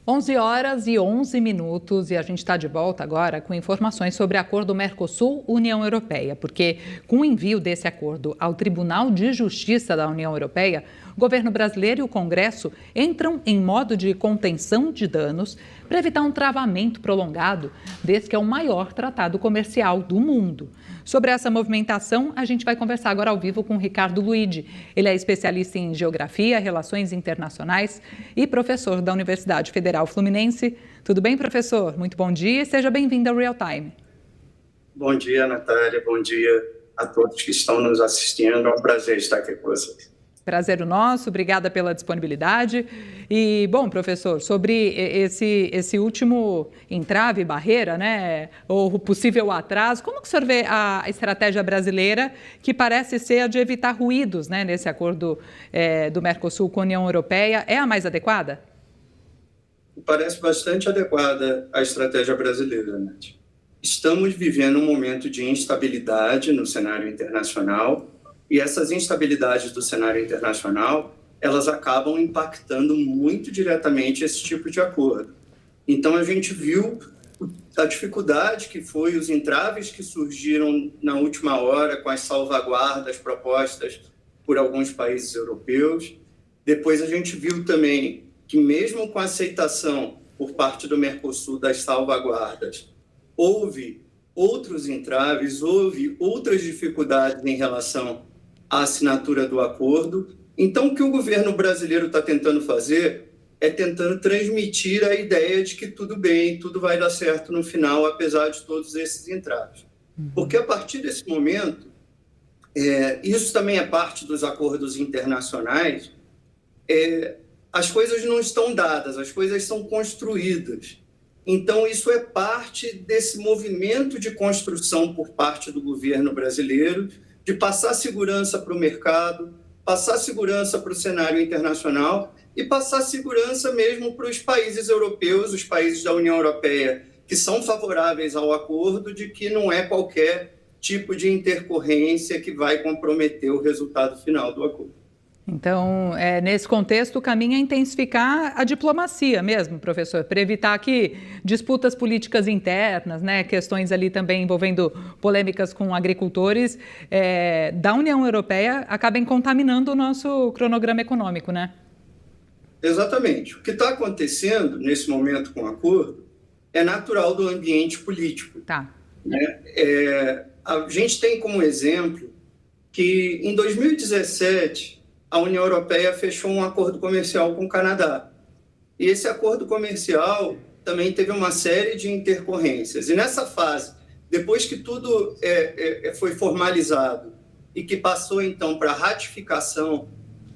11h11 e a gente está de volta agora com informações sobre o acordo Mercosul-União Europeia, porque com o envio desse acordo ao Tribunal de Justiça da União Europeia, o governo brasileiro e o Congresso entram em modo de contenção de danos para evitar um travamento prolongado desse que é o maior tratado comercial do mundo. Sobre essa movimentação, a gente vai conversar agora ao vivo com o Ricardo Luigi. Ele é especialista em Geografia, Relações Internacionais e professor da Universidade Federal Fluminense. Tudo bem, professor? Muito bom dia e seja bem-vindo ao Real Time. Bom dia, Natália. Bom dia a todos que estão nos assistindo. É um prazer estar aqui com vocês. Prazer o nosso, obrigada pela disponibilidade. E, bom, professor, sobre esse último entrave, barreira, né, ou possível atraso, como que o senhor vê a estratégia brasileira, que parece ser a de evitar ruídos, né, nesse acordo do Mercosul com a União Europeia, é a mais adequada? Parece bastante adequada a estratégia brasileira, Nath. Estamos vivendo um momento de instabilidade no cenário internacional, e essas instabilidades do cenário internacional, elas acabam impactando muito diretamente esse tipo de acordo. Então, a gente viu a dificuldade que foi, os entraves que surgiram na última hora com as salvaguardas propostas por alguns países europeus. Depois, a gente viu também que, mesmo com a aceitação por parte do Mercosul das salvaguardas, houve outros entraves, houve outras dificuldades em relação a assinatura do acordo. Então, o que o governo brasileiro está tentando fazer é tentando transmitir a ideia de que tudo bem, tudo vai dar certo no final, apesar de todos esses entraves. Porque a partir desse momento, isso também é parte dos acordos internacionais, as coisas não estão dadas, as coisas são construídas. Então, isso é parte desse movimento de construção por parte do governo brasileiro, de passar segurança para o mercado, passar segurança para o cenário internacional e passar segurança mesmo para os países europeus, os países da União Europeia, que são favoráveis ao acordo, de que não é qualquer tipo de intercorrência que vai comprometer o resultado final do acordo. Então, nesse contexto, o caminho é intensificar a diplomacia mesmo, professor, para evitar que disputas políticas internas, né, questões ali também envolvendo polêmicas com agricultores da União Europeia acabem contaminando o nosso cronograma econômico, né? Exatamente. O que está acontecendo nesse momento com o acordo é natural do ambiente político. Tá. A gente tem como exemplo que, em 2017, a União Europeia fechou um acordo comercial com o Canadá. E esse acordo comercial também teve uma série de intercorrências. E nessa fase, depois que tudo foi formalizado e que passou, então, para ratificação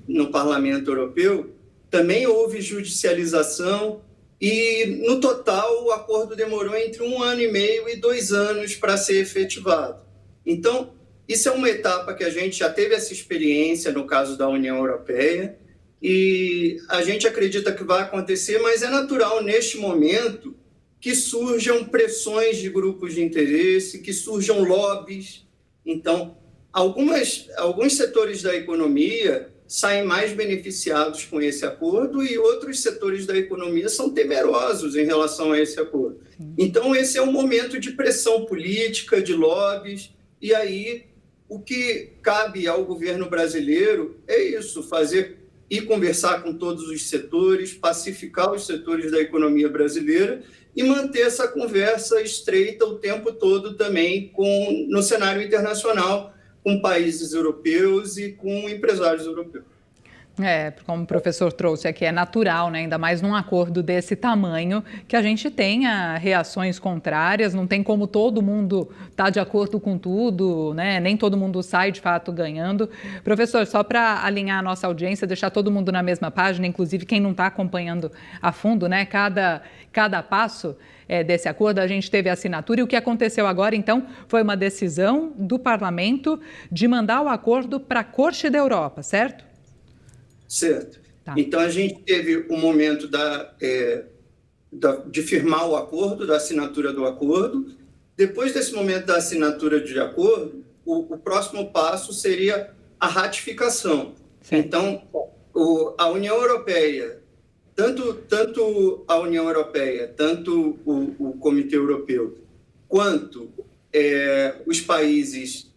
no Parlamento Europeu, também houve judicialização e, no total, o acordo demorou entre 1 ano e meio e 2 anos para ser efetivado. Então, isso é uma etapa que a gente já teve essa experiência no caso da União Europeia e a gente acredita que vai acontecer, mas é natural neste momento que surjam pressões de grupos de interesse, que surjam lobbies. Então, alguns setores da economia saem mais beneficiados com esse acordo e outros setores da economia são temerosos em relação a esse acordo. Então, esse é um momento de pressão política, de lobbies, e aí o que cabe ao governo brasileiro é isso, fazer e conversar com todos os setores, pacificar os setores da economia brasileira e manter essa conversa estreita o tempo todo também no cenário internacional, com países europeus e com empresários europeus. Como o professor trouxe aqui, é natural, né? Ainda mais num acordo desse tamanho, que a gente tenha reações contrárias, não tem como todo mundo estar de acordo com tudo, né? Nem todo mundo sai, de fato, ganhando. Professor, só para alinhar a nossa audiência, deixar todo mundo na mesma página, inclusive quem não está acompanhando a fundo, né? Cada passo desse acordo, a gente teve a assinatura e o que aconteceu agora, então, foi uma decisão do Parlamento de mandar o acordo para a Corte da Europa, certo? Certo. Tá. Então, a gente teve o momento de firmar o acordo, da assinatura do acordo. Depois desse momento da assinatura de acordo, o próximo passo seria a ratificação. Certo. Então, a União Europeia tanto a União Europeia, tanto o Comitê Europeu, quanto os países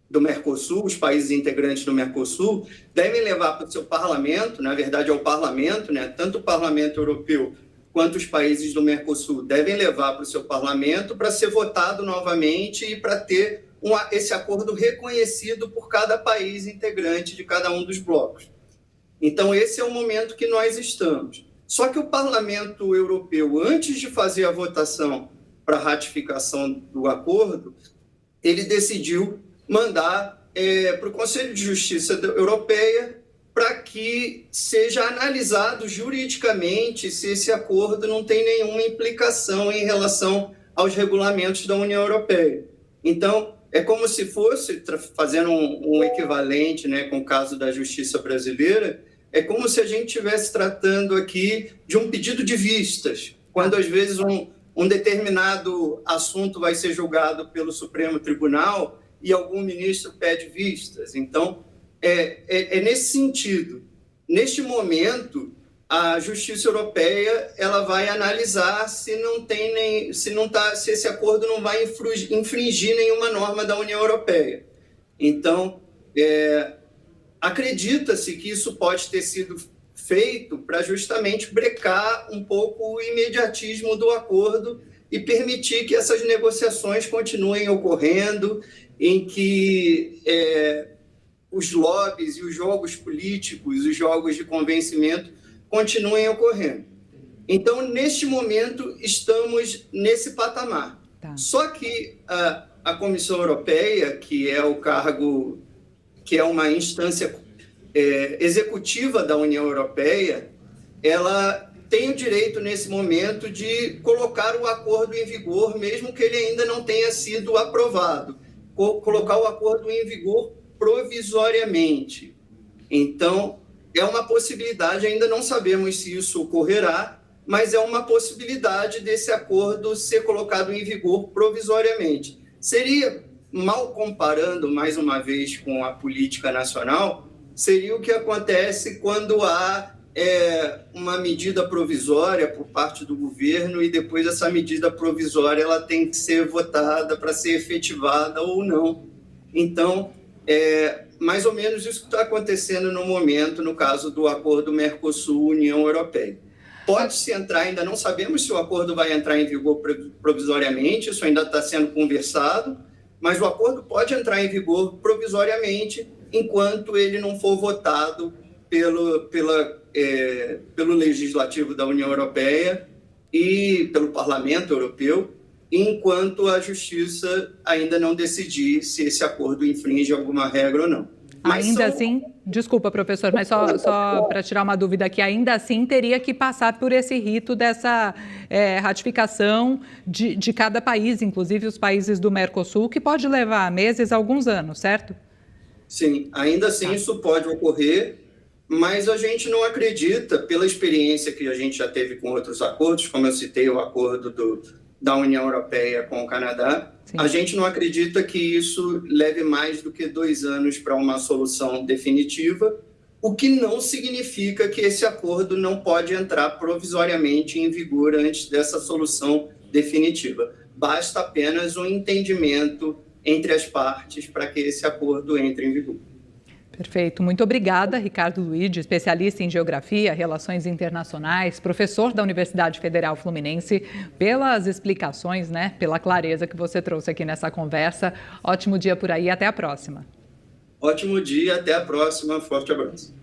do Mercosul, os países integrantes do Mercosul, devem levar para o seu parlamento, na verdade é o parlamento, né? Tanto o Parlamento Europeu quanto os países do Mercosul devem levar para o seu parlamento para ser votado novamente e para ter esse acordo reconhecido por cada país integrante de cada um dos blocos. Então, esse é o momento que nós estamos. Só que o Parlamento Europeu, antes de fazer a votação para a ratificação do acordo, ele decidiu mandar para o Conselho de Justiça Europeia para que seja analisado juridicamente se esse acordo não tem nenhuma implicação em relação aos regulamentos da União Europeia. Então, é como se fosse, fazendo um equivalente, né, com o caso da Justiça brasileira, é como se a gente estivesse tratando aqui de um pedido de vistas, quando às vezes um determinado assunto vai ser julgado pelo Supremo Tribunal e algum ministro pede vistas. Então, é nesse sentido. Neste momento, a Justiça Europeia ela vai analisar se esse acordo não vai infringir nenhuma norma da União Europeia. Então, acredita-se que isso pode ter sido feito para justamente brecar um pouco o imediatismo do acordo e permitir que essas negociações continuem ocorrendo, em que os lobbies e os jogos políticos, os jogos de convencimento continuem ocorrendo. Então, neste momento, estamos nesse patamar. Tá. Só que a Comissão Europeia, que é o cargo, que é uma instância executiva da União Europeia, ela tem o direito, nesse momento, de colocar o acordo em vigor, mesmo que ele ainda não tenha sido aprovado. Colocar o acordo em vigor provisoriamente. Então, é uma possibilidade, ainda não sabemos se isso ocorrerá, mas é uma possibilidade desse acordo ser colocado em vigor provisoriamente. Seria, mal comparando mais uma vez com a política nacional, seria o que acontece quando há uma medida provisória por parte do governo e depois essa medida provisória ela tem que ser votada para ser efetivada ou não. Então, mais ou menos isso que está acontecendo no momento, no caso do acordo Mercosul-União Europeia. Pode-se entrar, ainda não sabemos se o acordo vai entrar em vigor provisoriamente, isso ainda está sendo conversado, mas o acordo pode entrar em vigor provisoriamente enquanto ele não for votado pelo Legislativo da União Europeia e pelo Parlamento Europeu, enquanto a Justiça ainda não decidir se esse acordo infringe alguma regra ou não. Mas ainda assim, desculpa, professor, mas só para tirar uma dúvida aqui, ainda assim teria que passar por esse rito dessa ratificação de cada país, inclusive os países do Mercosul, que pode levar meses, alguns anos, certo? Sim, ainda assim isso pode ocorrer, mas a gente não acredita, pela experiência que a gente já teve com outros acordos, como eu citei o acordo da União Europeia com o Canadá, sim, a gente não acredita que isso leve mais do que 2 anos para uma solução definitiva, o que não significa que esse acordo não pode entrar provisoriamente em vigor antes dessa solução definitiva. Basta apenas um entendimento entre as partes para que esse acordo entre em vigor. Perfeito. Muito obrigada, Ricardo Luigi, especialista em Geografia, Relações Internacionais, professor da Universidade Federal Fluminense, pelas explicações, pela clareza que você trouxe aqui nessa conversa. Ótimo dia por aí, até a próxima. Ótimo dia, até a próxima. Forte abraço.